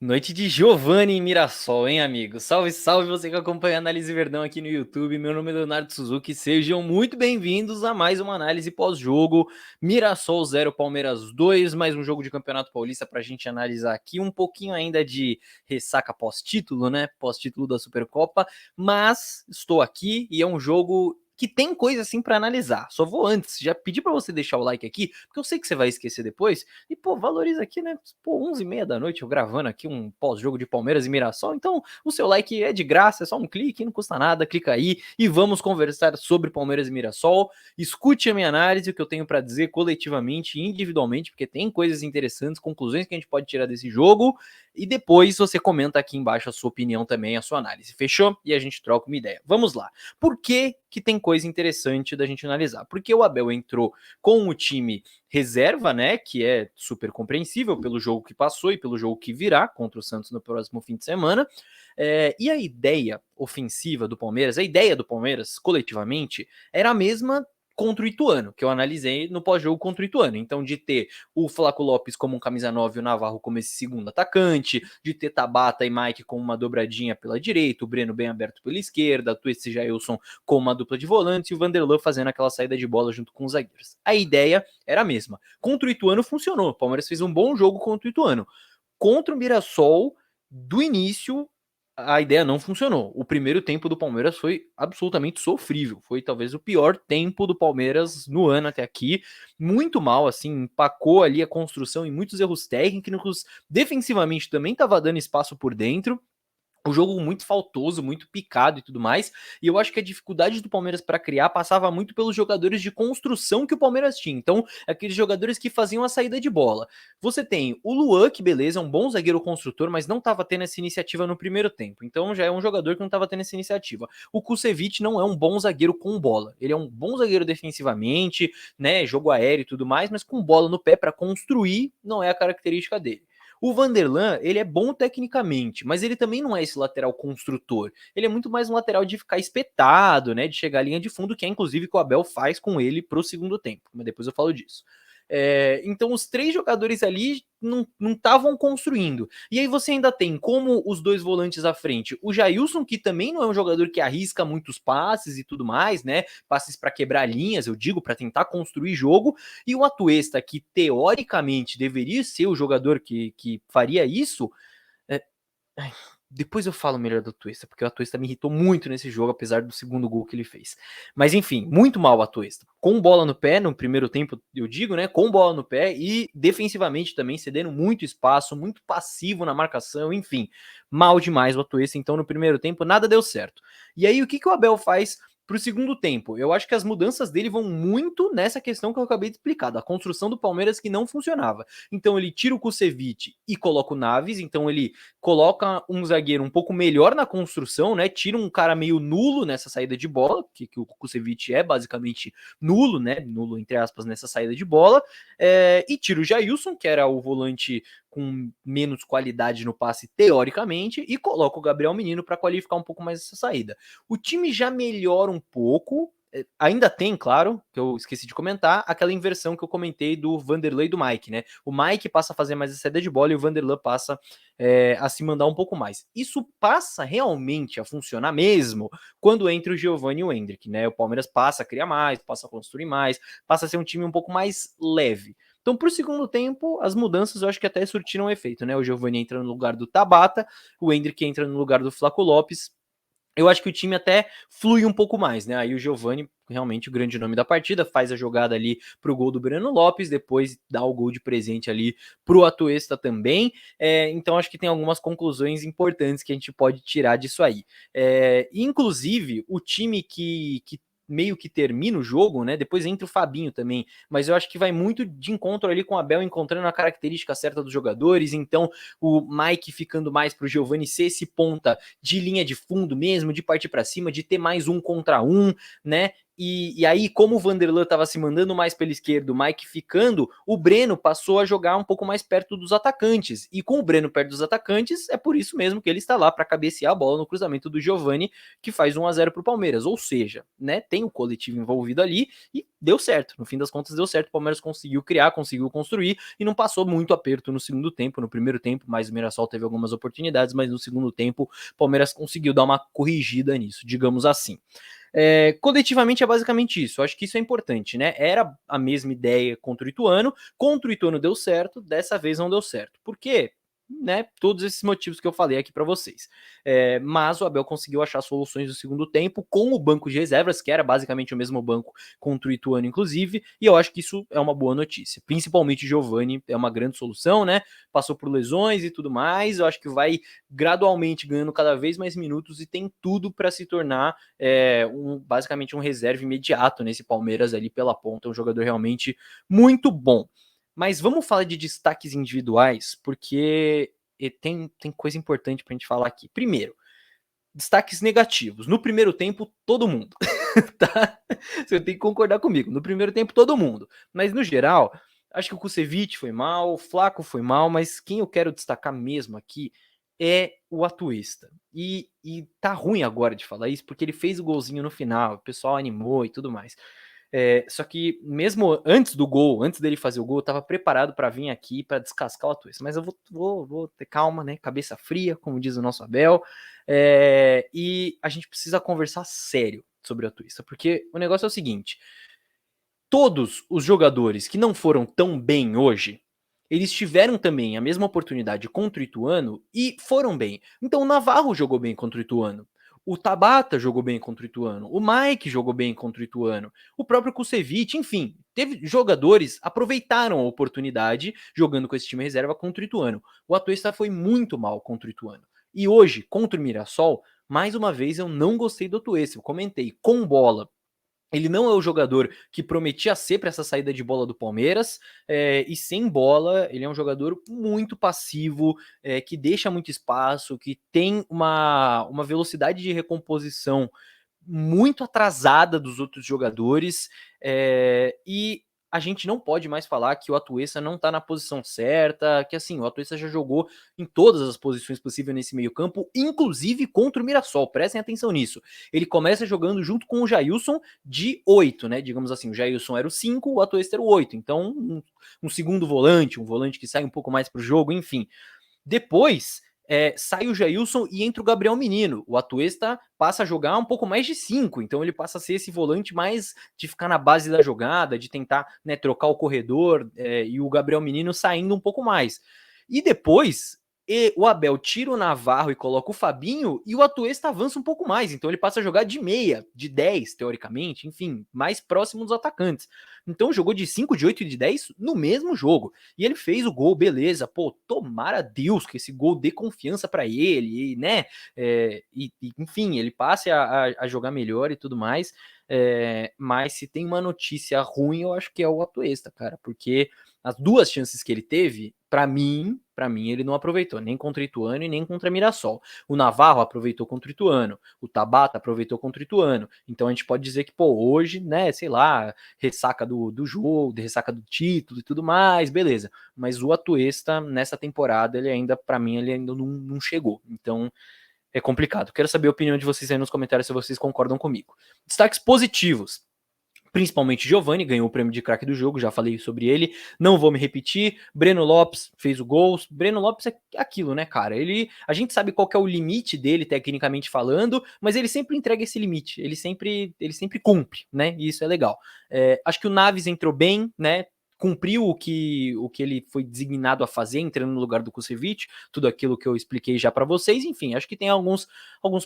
Noite de Giovanni em Mirassol, hein, amigo? Salve, salve você que acompanha a Análise Verdão aqui no YouTube. Meu nome é Leonardo Suzuki. Sejam muito bem-vindos a mais uma análise pós-jogo. Mirassol 0, Palmeiras 2. Mais um jogo de Campeonato Paulista pra gente analisar aqui. Um pouquinho ainda de ressaca pós-título, né? Pós-título da Supercopa. Mas estou aqui e é um jogo que tem coisa assim para analisar. Só vou antes, já pedir para você deixar o like aqui, porque eu sei que você vai esquecer depois. E, pô, valoriza aqui, né? Pô, 11h30 da noite eu gravando aqui um pós-jogo de Palmeiras e Mirassol. Então, o seu like é de graça, é só um clique, não custa nada. Clica aí e vamos conversar sobre Palmeiras e Mirassol. Escute a minha análise, o que eu tenho para dizer coletivamente e individualmente, porque tem coisas interessantes, conclusões que a gente pode tirar desse jogo. E depois você comenta aqui embaixo a sua opinião também, a sua análise. Fechou? E a gente troca uma ideia. Vamos lá. Por que tem coisa interessante da gente analisar? Porque o Abel entrou com o time reserva, né, que é super compreensível pelo jogo que passou e pelo jogo que virá contra o Santos no próximo fim de semana. E a ideia ofensiva do Palmeiras, a ideia do Palmeiras coletivamente era a mesma contra o Ituano, que eu analisei no pós-jogo contra o Ituano. Então, de ter o Flaco Lopes como um camisa 9 e o Navarro como esse segundo atacante, de ter Tabata e Mike com uma dobradinha pela direita, o Breno bem aberto pela esquerda, o Twist Jailson com uma dupla de volantes e o Vanderlan fazendo aquela saída de bola junto com os zagueiros. A ideia era a mesma. Contra o Ituano funcionou. O Palmeiras fez um bom jogo contra o Ituano. Contra o Mirassol, do início, a ideia não funcionou. O primeiro tempo do Palmeiras foi absolutamente sofrível. Foi talvez o pior tempo do Palmeiras no ano até aqui. Muito mal, assim, empacou ali a construção em muitos erros técnicos. Defensivamente também estava dando espaço por dentro. O jogo muito faltoso, muito picado e tudo mais. E eu acho que a dificuldade do Palmeiras para criar passava muito pelos jogadores de construção que o Palmeiras tinha. Então, aqueles jogadores que faziam a saída de bola. Você tem o Luan, que beleza, é um bom zagueiro construtor, mas não estava tendo essa iniciativa no primeiro tempo. Então, já é um jogador que não estava tendo essa iniciativa. O Kusevich não é um bom zagueiro com bola. Ele é um bom zagueiro defensivamente, né, jogo aéreo e tudo mais, mas com bola no pé para construir não é a característica dele. O Vanderlan, ele é bom tecnicamente, mas ele também não é esse lateral construtor. Ele é muito mais um lateral de ficar espetado, né? De chegar à linha de fundo, que é inclusive o que o Abel faz com ele pro segundo tempo. Mas depois eu falo disso. Então os três jogadores ali não estavam construindo. E aí você ainda tem como os dois volantes à frente, o Jailson, que também não é um jogador que arrisca muitos passes e tudo mais, né? Passes para quebrar linhas, eu digo, para tentar construir jogo, e o Atuesta, que teoricamente deveria ser o jogador que faria isso. é, Depois eu falo melhor do Atuesta, porque o Atuesta me irritou muito nesse jogo, apesar do segundo gol que ele fez. Mas enfim, muito mal o Atuesta. Com bola no pé, no primeiro tempo, eu digo, né? Com bola no pé e defensivamente também, cedendo muito espaço, muito passivo na marcação, enfim. Mal demais o Atuesta. Então, no primeiro tempo, nada deu certo. E aí, o que o Abel faz para o segundo tempo? Eu acho que as mudanças dele vão muito nessa questão que eu acabei de explicar, da construção do Palmeiras que não funcionava. Então, ele tira o Kusevich e coloca o Naves, então ele coloca um zagueiro um pouco melhor na construção, né? Tira um cara meio nulo nessa saída de bola, que o Kusevich é basicamente nulo, né? Nulo, entre aspas, nessa saída de bola. E tira o Jailson, que era o volante com menos qualidade no passe, teoricamente, e coloca o Gabriel Menino para qualificar um pouco mais essa saída. O time já melhora um pouco, ainda tem, claro, que eu esqueci de comentar, aquela inversão que eu comentei do Vanderlei e do Mike, né? O Mike passa a fazer mais a saída de bola e o Vanderlei passa a se mandar um pouco mais. Isso passa realmente a funcionar mesmo quando entra o Giovanni e o Hendrick, né? O Palmeiras passa a criar mais, passa a construir mais, passa a ser um time um pouco mais leve. Então, pro segundo tempo, as mudanças eu acho que até surtiram efeito, né? O Giovanni entra no lugar do Tabata, o Hendrick entra no lugar do Flaco Lopes. Eu acho que o time até flui um pouco mais, né? Aí o Giovani, realmente o grande nome da partida, faz a jogada ali pro gol do Breno Lopes, depois dá o gol de presente ali pro Atuesta também. Então acho que tem algumas conclusões importantes que a gente pode tirar disso aí. Inclusive, o time que meio que termina o jogo, né? Depois entra o Fabinho também, mas eu acho que vai muito de encontro ali com o Abel, encontrando a característica certa dos jogadores. Então, o Mike ficando mais pro Giovani ser esse ponta de linha de fundo mesmo, de partir para cima, de ter mais um contra um, né? E aí, como o Vanderlan estava se mandando mais pela esquerda, o Mike ficando, o Breno passou a jogar um pouco mais perto dos atacantes. E com o Breno perto dos atacantes, é por isso mesmo que ele está lá para cabecear a bola no cruzamento do Giovani, que faz 1-0 para o Palmeiras. Ou seja, né, tem o coletivo envolvido ali e deu certo. No fim das contas, deu certo. O Palmeiras conseguiu criar, conseguiu construir e não passou muito aperto no segundo tempo. No primeiro tempo, mais o Mirassol teve algumas oportunidades, mas no segundo tempo, o Palmeiras conseguiu dar uma corrigida nisso, digamos assim. Coletivamente é basicamente isso. Eu acho que isso é importante, né? Era a mesma ideia contra o Ituano deu certo, dessa vez não deu certo. Por quê? Né, todos esses motivos que eu falei aqui para vocês. Mas o Abel conseguiu achar soluções no segundo tempo com o banco de reservas, que era basicamente o mesmo banco contra o Ituano, inclusive, e eu acho que isso é uma boa notícia. Principalmente o Giovani é uma grande solução, né? Passou por lesões e tudo mais. Eu acho que vai gradualmente ganhando cada vez mais minutos e tem tudo para se tornar basicamente um reserva imediato nesse Palmeiras ali pela ponta. É um jogador realmente muito bom. Mas vamos falar de destaques individuais, porque tem coisa importante pra gente falar aqui. Primeiro, destaques negativos. No primeiro tempo, todo mundo. Tá? Você tem que concordar comigo. No primeiro tempo, todo mundo. Mas no geral, acho que o Kusevich foi mal, o Flaco foi mal, mas quem eu quero destacar mesmo aqui é o Atuesta. E tá ruim agora de falar isso, porque ele fez o golzinho no final, o pessoal animou e tudo mais. Só que mesmo antes do gol, antes dele fazer o gol, eu tava preparado para vir aqui para descascar o Atuesta. Mas eu vou ter calma, né? Cabeça fria, como diz o nosso Abel. E a gente precisa conversar sério sobre o Atuesta, porque o negócio é o seguinte: todos os jogadores que não foram tão bem hoje, eles tiveram também a mesma oportunidade contra o Ituano e foram bem. Então o Navarro jogou bem contra o Ituano. O Tabata jogou bem contra o Ituano. O Mike jogou bem contra o Ituano. O próprio Kusevich, enfim, teve jogadores aproveitaram a oportunidade jogando com esse time reserva contra o Ituano. O Atuesta foi muito mal contra o Ituano. E hoje, contra o Mirassol, mais uma vez eu não gostei do Atuesta. Eu comentei, com bola, ele não é o jogador que prometia ser para essa saída de bola do Palmeiras, e sem bola, ele é um jogador muito passivo, que deixa muito espaço, que tem uma velocidade de recomposição muito atrasada dos outros jogadores, e a gente não pode mais falar que o Atuesta não tá na posição certa, que assim, o Atuesta já jogou em todas as posições possíveis nesse meio campo, inclusive contra o Mirassol, prestem atenção nisso. Ele começa jogando junto com o Jailson de 8, né, digamos assim, o Jailson era o 5, o Atuesta era o 8, então um segundo volante, um volante que sai um pouco mais pro jogo, enfim. Depois, sai o Jailson e entra o Gabriel Menino. O Atuesta passa a jogar um pouco mais de 5, então ele passa a ser esse volante mais de ficar na base da jogada, de tentar, né, trocar o corredor, e o Gabriel Menino saindo um pouco mais. E depois, o Abel tira o Navarro e coloca o Fabinho, e o Atuesta avança um pouco mais, então ele passa a jogar de meia, de 10, teoricamente, enfim, mais próximo dos atacantes. Então jogou de 5, de 8 e de 10 no mesmo jogo. E ele fez o gol, beleza. Pô, tomara Deus que esse gol dê confiança para ele, e, né? Enfim, ele passe a jogar melhor e tudo mais. Mas se tem uma notícia ruim, eu acho que é o Atuesta, cara, porque as duas chances que ele teve, para mim, ele não aproveitou, nem contra o Ituano e nem contra Mirassol. O Navarro aproveitou contra o Ituano, o Tabata aproveitou contra o Ituano. Então a gente pode dizer que, pô, hoje, né, sei lá, ressaca do jogo, de ressaca do título e tudo mais, beleza. Mas o Atuesta, nessa temporada, ele ainda, para mim, ele ainda não chegou. Então, é complicado. Quero saber a opinião de vocês aí nos comentários se vocês concordam comigo. Destaques positivos. Principalmente Giovani ganhou o prêmio de craque do jogo, já falei sobre ele, não vou me repetir. Breno Lopes fez o gol. Breno Lopes é aquilo, né, cara? A gente sabe qual que é o limite dele, tecnicamente falando, mas ele sempre entrega esse limite, ele sempre cumpre, né? E isso é legal. Acho que o Naves entrou bem, né? Cumpriu o que ele foi designado a fazer, entrando no lugar do Kusevich, tudo aquilo que eu expliquei já para vocês. Enfim, acho que tem alguns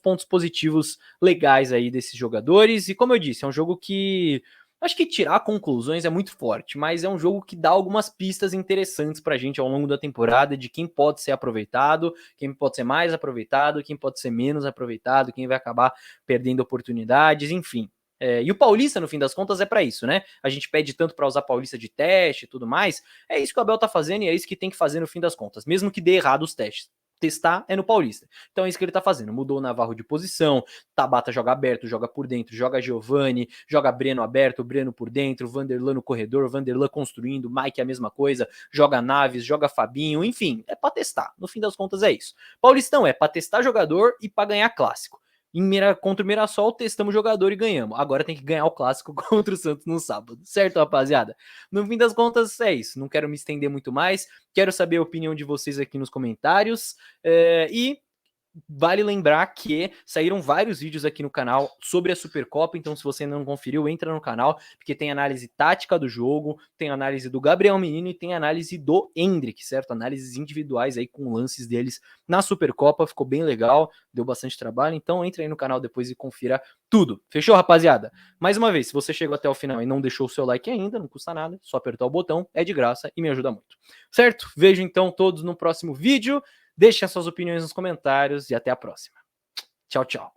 pontos positivos legais aí desses jogadores. E como eu disse, é um jogo que acho que tirar conclusões é muito forte, mas é um jogo que dá algumas pistas interessantes pra gente ao longo da temporada de quem pode ser aproveitado, quem pode ser mais aproveitado, quem pode ser menos aproveitado, quem vai acabar perdendo oportunidades, enfim. E o Paulista, no fim das contas, é para isso, né? A gente pede tanto para usar Paulista de teste e tudo mais. É isso que o Abel tá fazendo e é isso que tem que fazer no fim das contas, mesmo que dê errado os testes. testar é no Paulista. Então é isso que ele tá fazendo. Mudou o Navarro de posição, Tabata joga aberto, joga por dentro, joga Giovani, joga Breno aberto, Breno por dentro, Vanderlan no corredor, Vanderlan construindo, Mike a mesma coisa, joga Naves, joga Fabinho, enfim, é pra testar. No fim das contas é isso. Paulistão é pra testar jogador e pra ganhar clássico. Contra o Mirassol, testamos jogador e ganhamos. Agora tem que ganhar o clássico contra o Santos no sábado. Certo, rapaziada? No fim das contas, é isso. Não quero me estender muito mais. Quero saber a opinião de vocês aqui nos comentários. E vale lembrar que saíram vários vídeos aqui no canal sobre a Supercopa, então se você ainda não conferiu, entra no canal, porque tem análise tática do jogo, tem análise do Gabriel Menino e tem análise do Endrick, certo? Análises individuais aí com lances deles na Supercopa, ficou bem legal, deu bastante trabalho, então entra aí no canal depois e confira tudo. Fechou, rapaziada? Mais uma vez, se você chegou até o final e não deixou o seu like ainda, não custa nada, só apertar o botão, é de graça e me ajuda muito. Certo? Vejo então todos no próximo vídeo. Deixe as suas opiniões nos comentários e até a próxima. Tchau, tchau.